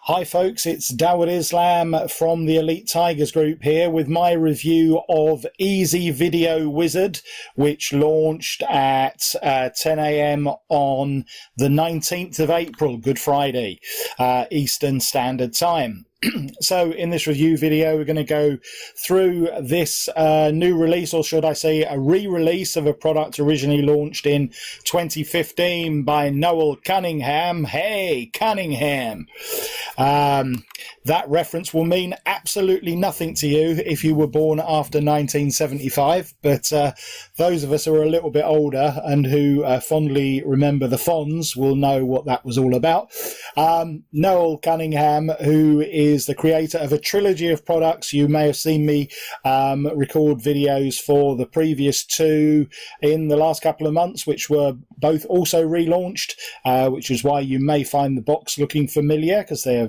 Hi folks, it's Dawud Islam from the Elite Tigers group here with my review of Easy Video Wizard, which launched at 10 a.m. on the 19th of April, Good Friday, Eastern Standard Time. So in this review video, we're going to go through this new release, or should I say a re-release of a product originally launched in 2015 by Noel Cunningham. Hey, Cunningham! That reference will mean absolutely nothing to you if you were born after 1975, but those of us who are a little bit older and who fondly remember the Fonz will know what that was all about. Noel Cunningham, who is the creator of a trilogy of products. You may have seen me record videos for the previous two in the last couple of months, which were both also relaunched, which is why you may find the box looking familiar, because they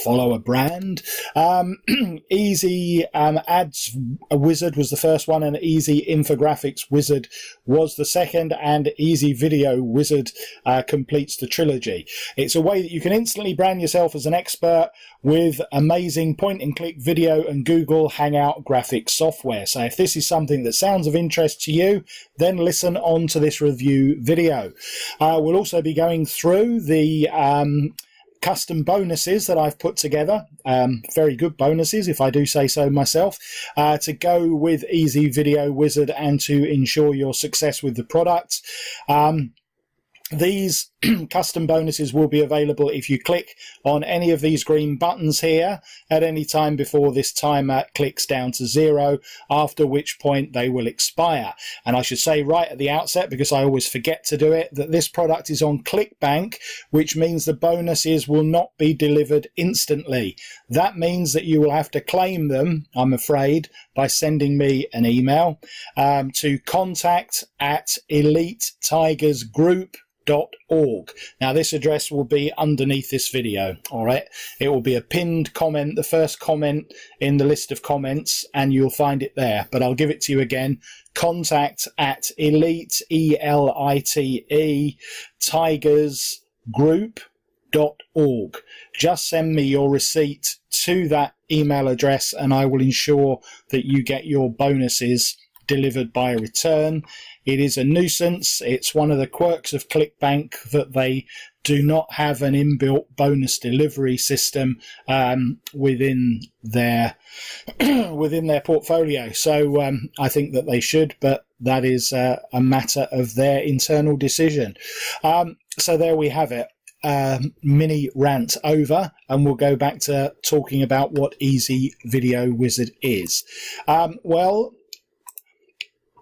follow a brand. Easy Ads Wizard was the first one, and Easy Infographics Wizard was the second, and Easy Video Wizard completes the trilogy. It's a way that you can instantly brand yourself as an expert with amazing point-and-click video and Google Hangout graphics software. So if this is something that sounds of interest to you, then listen on to this review video. We'll also be going through the custom bonuses that I've put together, very good bonuses if I do say so myself, to go with Easy Video Wizard and to ensure your success with the product. These custom bonuses will be available if you click on any of these green buttons here at any time before this timer clicks down to 0, after which point they will expire. And I should say right at the outset, because I always forget to do it, that this product is on ClickBank, which means the bonuses will not be delivered instantly. That means that you will have to claim them, I'm afraid, by sending me an email to contact@elitetigersgroup.org. Now this address will be underneath this video. All right, it will be a pinned comment, the first comment in the list of comments, and you'll find it there, but I'll give it to you again. contact@elite tigersgroup.org. Just send me your receipt to that email address and I will ensure that you get your bonuses delivered by return. It is a nuisance. It's one of the quirks of ClickBank that they do not have an inbuilt bonus delivery system within their portfolio. So I think that they should, but that is a matter of their internal decision. So there we have it. Mini rant over, and we'll go back to talking about what Easy Video Wizard is. Well,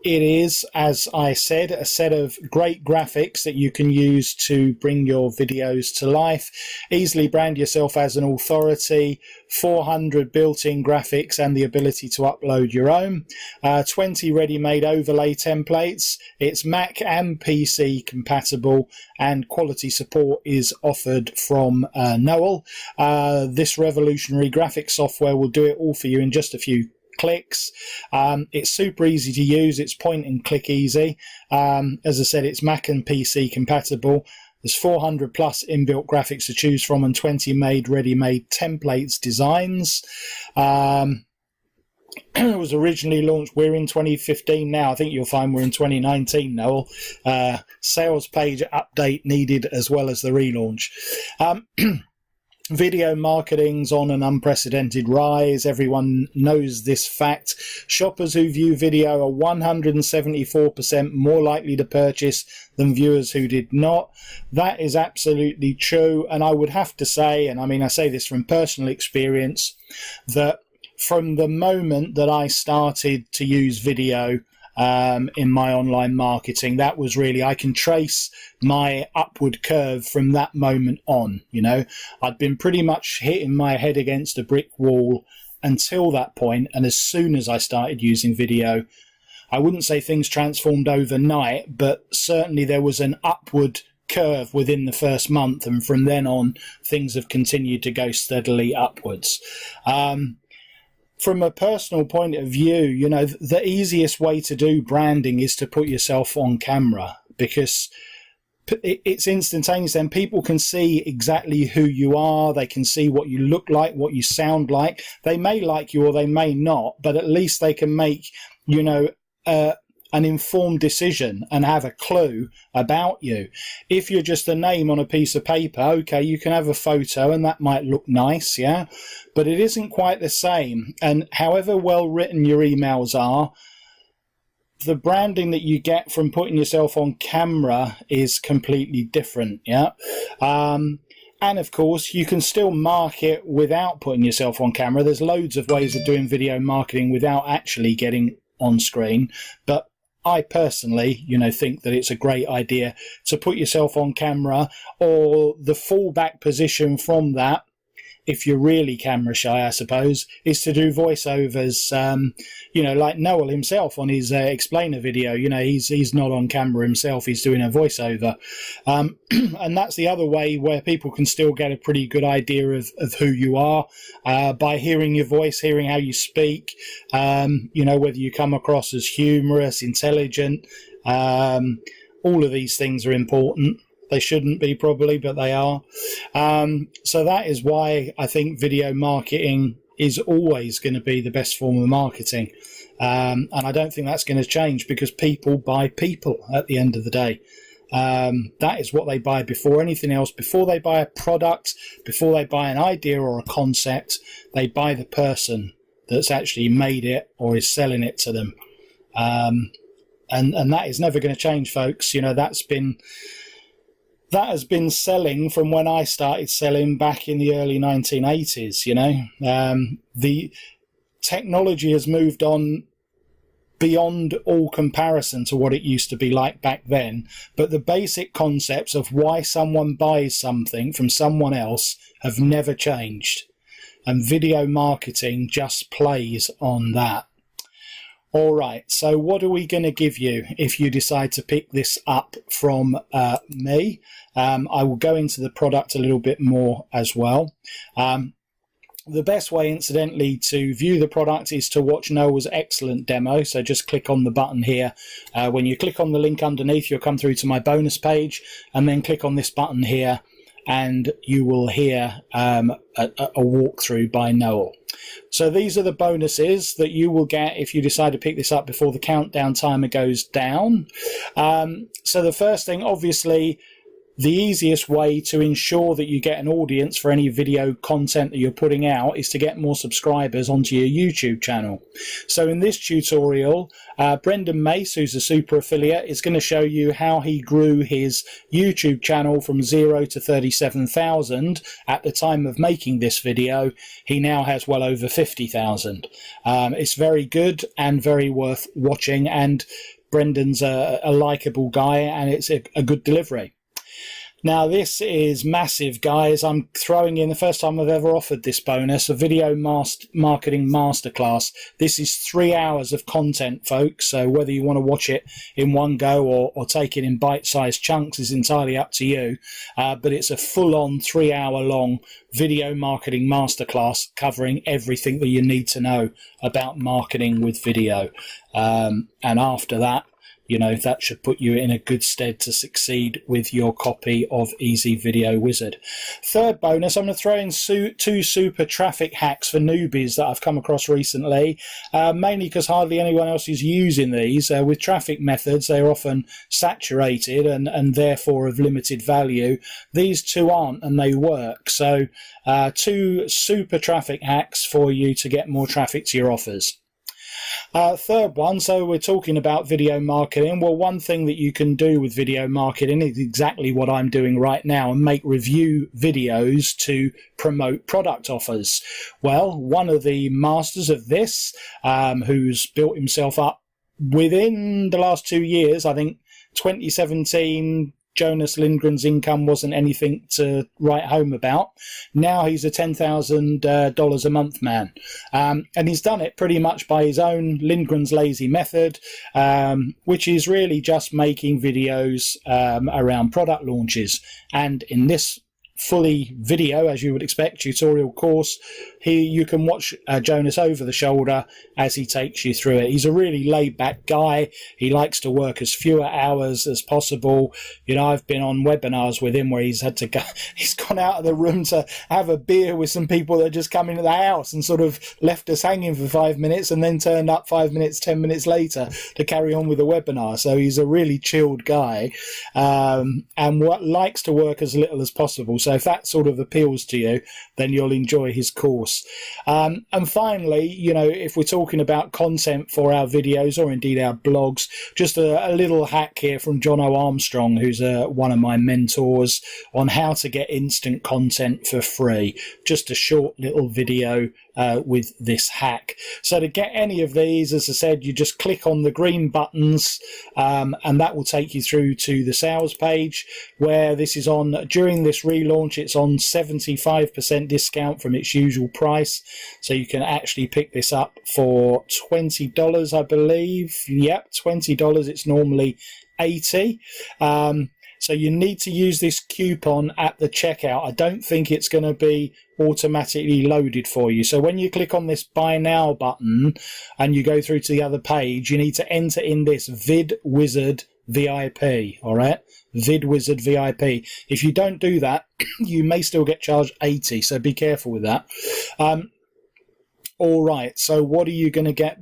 it is, as I said, a set of great graphics that you can use to bring your videos to life. Easily brand yourself as an authority, 400 built-in graphics and the ability to upload your own, 20 ready-made overlay templates. It's Mac and PC compatible, and quality support is offered from Noel. This revolutionary graphics software will do it all for you in just a few clicks. It's super easy to use. It's point and click easy. As I said, it's Mac and PC compatible. There's 400 plus inbuilt graphics to choose from and 20 ready-made templates designs. It was originally launched, we're in 2015 now, I think you'll find we're in 2019, Noel. Sales page update needed as well as the relaunch. Video marketing's on an unprecedented rise. Everyone knows this fact. Shoppers who view video are 174% more likely to purchase than viewers who did not. That is absolutely true. And I would have to say, and I mean, I say this from personal experience, that from the moment that I started to use video in my online marketing, that was really, I can trace my upward curve from that moment on. You know, I'd been pretty much hitting my head against a brick wall until that point, and as soon as I started using video, I wouldn't say things transformed overnight, but certainly there was an upward curve within the first month, and from then on things have continued to go steadily upwards. From a personal point of view, you know, the easiest way to do branding is to put yourself on camera, because it's instantaneous. Then people can see exactly who you are. They can see what you look like, what you sound like. They may like you or they may not, but at least they can make, you know, an informed decision and have a clue about you. If you're just a name on a piece of paper, okay, you can have a photo and that might look nice, yeah, but it isn't quite the same. And however well written your emails are, the branding that you get from putting yourself on camera is completely different, yeah. And of course, you can still market without putting yourself on camera. There's loads of ways of doing video marketing without actually getting on screen, but I personally, you know, think that it's a great idea to put yourself on camera, or the fallback position from that, if you're really camera shy, I suppose, is to do voiceovers, you know, like Noel himself on his explainer video. You know, he's not on camera himself, he's doing a voiceover. And that's the other way where people can still get a pretty good idea of who you are by hearing your voice, hearing how you speak, you know, whether you come across as humorous, intelligent. All of these things are important. They shouldn't be probably, but they are. So that is why I think video marketing is always going to be the best form of marketing. And I don't think that's going to change, because people buy people at the end of the day. That is what they buy before anything else. Before they buy a product, before they buy an idea or a concept, they buy the person that's actually made it or is selling it to them. And that is never going to change, folks. You know, that has been selling from when I started selling back in the early 1980s, you know. The technology has moved on beyond all comparison to what it used to be like back then. But the basic concepts of why someone buys something from someone else have never changed. And video marketing just plays on that. All right, so what are we going to give you if you decide to pick this up from me? I will go into the product a little bit more as well. The best way, incidentally, to view the product is to watch Noel's excellent demo. So just click on the button here. When you click on the link underneath, you'll come through to my bonus page, and then click on this button here, and you will hear a walkthrough by Noel. So these are the bonuses that you will get if you decide to pick this up before the countdown timer goes down. So the first thing, obviously, the easiest way to ensure that you get an audience for any video content that you're putting out is to get more subscribers onto your YouTube channel. So in this tutorial, Brendan Mace, who's a super affiliate, is going to show you how he grew his YouTube channel from 0 to 37,000 at the time of making this video. He now has well over 50,000. It's very good and very worth watching, and Brendan's a likeable guy, and it's a good delivery. Now, this is massive, guys. I'm throwing in, the first time I've ever offered this bonus, a video marketing masterclass. This is 3 hours of content, folks. So whether you want to watch it in one go or take it in bite-sized chunks is entirely up to you. But it's a full-on 3 hour long video marketing masterclass covering everything that you need to know about marketing with video. And after that, you know, that should put you in a good stead to succeed with your copy of Easy Video Wizard. Third bonus, I'm going to throw in two super traffic hacks for newbies that I've come across recently, mainly because hardly anyone else is using these. With traffic methods, they're often saturated and therefore of limited value. These two aren't, and they work. So two super traffic hacks for you to get more traffic to your offers. Third one, so we're talking about video marketing. Well, one thing that you can do with video marketing is exactly what I'm doing right now, and make review videos to promote product offers. Well, one of the masters of this, who's built himself up within the last 2 years, I think 2017, Jonas Lindgren's income wasn't anything to write home about. Now he's a $10,000 a month man. And he's done it pretty much by his own Lindgren's lazy method, which is really just making videos around product launches. And in this fully video, as you would expect, tutorial course. Here you can watch Jonas over the shoulder as he takes you through it. He's a really laid-back guy. He likes to work as fewer hours as possible. You know, I've been on webinars with him where he's had to go, he's gone out of the room to have a beer with some people that just come into the house and sort of left us hanging for 5 minutes and then turned up 5 minutes, 10 minutes later to carry on with the webinar. So he's a really chilled guy, and likes to work as little as possible. So if that sort of appeals to you, then you'll enjoy his course. And finally, you know, if we're talking about content for our videos or indeed our blogs, just a little hack here from John O. Armstrong, who's one of my mentors, on how to get instant content for free. Just a short little video with this hack. So to get any of these, as I said, you just click on the green buttons, and that will take you through to the sales page, where this is on, during this relaunch, it's on 75% discount from its usual price. So you can actually pick this up for $20, I believe. Yep, $20. It's normally $80. So you need to use this coupon at the checkout. I don't think it's going to be automatically loaded for you. So when you click on this buy now button and you go through to the other page, you need to enter in this VidWizard VIP. All right, VidWizard VIP. If you don't do that, you may still get charged $80. So be careful with that. All right. So what are you going to get?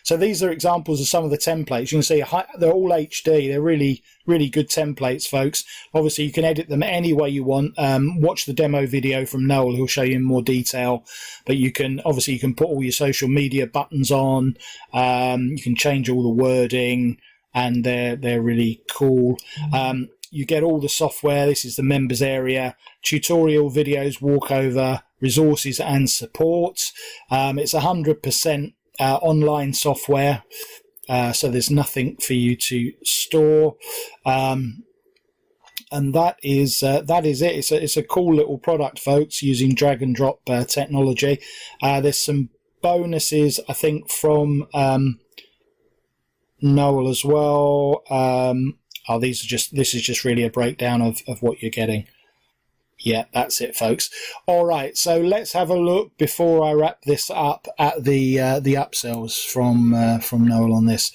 So these are examples of some of the templates. You can see they're all HD. They're really, really good templates, folks. Obviously, you can edit them any way you want. Watch the demo video from Noel. He'll show you in more detail. But you can put all your social media buttons on. You can change all the wording, and they're really cool. You get all the software. This is the members area, tutorial videos, walkover, resources, and support. It's 100% online software, so there's nothing for you to store, and that is it. It's a cool little product, folks, using drag and drop technology. There's some bonuses, I think, from Noel as well. This is just really a breakdown of what you're getting. Yeah, that's it, folks. All right, so let's have a look before I wrap this up at the upsells from Noel on this.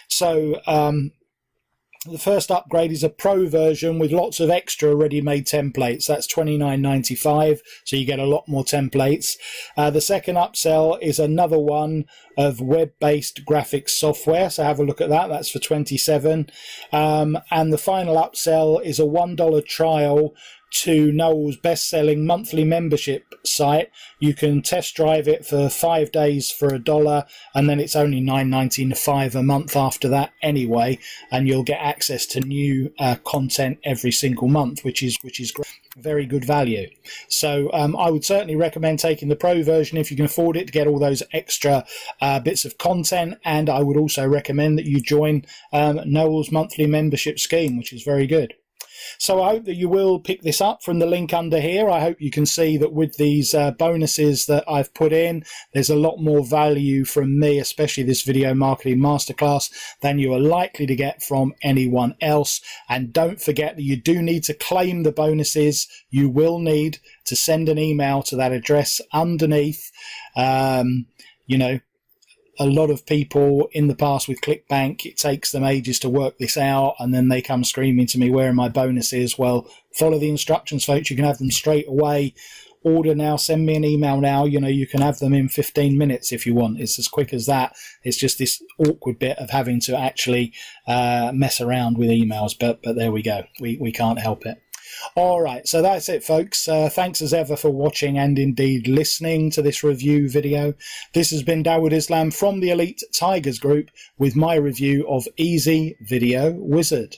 So the first upgrade is a pro version with lots of extra ready-made templates. That's $29.95, so you get a lot more templates. The second upsell is another one of web-based graphics software, so have a look at that. That's for $27. And the final upsell is a $1 trial to Noel's best-selling monthly membership site. You can test drive it for 5 days for $1, and then it's only $9.95 a month after that anyway, and you'll get access to new content every single month, which is great. Very good value. So I would certainly recommend taking the pro version if you can afford it, to get all those extra bits of content, and I would also recommend that you join Noel's monthly membership scheme, which is very good. So I hope that you will pick this up from the link under here. I hope you can see that with these bonuses that I've put in, there's a lot more value from me, especially this video marketing masterclass, than you are likely to get from anyone else. And don't forget that you do need to claim the bonuses. You will need to send an email to that address underneath. You know, a lot of people in the past with ClickBank, it takes them ages to work this out, and then they come screaming to me, where are my bonuses? Well, follow the instructions, folks. You can have them straight away. Order now, send me an email now. You know, you can have them in 15 minutes if you want. It's as quick as that. It's just this awkward bit of having to actually mess around with emails, but there we go. We can't help it. All right, so that's it, folks. Thanks as ever for watching and indeed listening to this review video. This has been Dawud Islam from the Elite Tigers Group with my review of Easy Video Wizard.